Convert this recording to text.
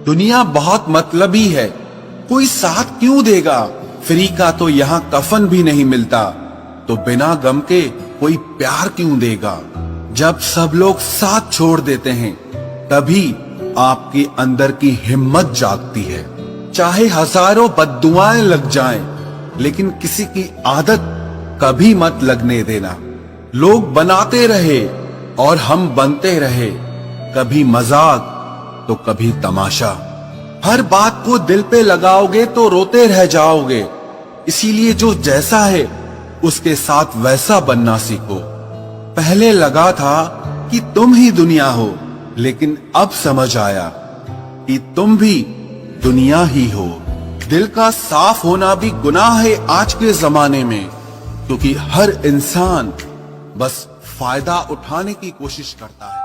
दुनिया बहुत मतलबी है, कोई साथ क्यों देगा? फ्री का तो यहाँ कफन भी नहीं मिलता, तो बिना गम के कोई प्यार क्यों देगा? जब सब लोग साथ छोड़ देते हैं, तभी आपके अंदर की हिम्मत जागती है। चाहे हजारों बद्दुआएं लग जाएं, लेकिन किसी की आदत कभी मत लगने देना। लोग बनाते रहे और हम बनते रहे, कभी मजाक तो कभी तमाशा। हर बात को दिल पे लगाओगे तो रोते रह जाओगे, इसीलिए जो जैसा है उसके साथ वैसा बनना सीखो। पहले लगा था कि तुम ही दुनिया हो, लेकिन अब समझ आया कि तुम भी दुनिया ही हो। दिल का साफ होना भी गुनाह है आज के जमाने में, क्योंकि हर इंसान बस फायदा उठाने की कोशिश करता है।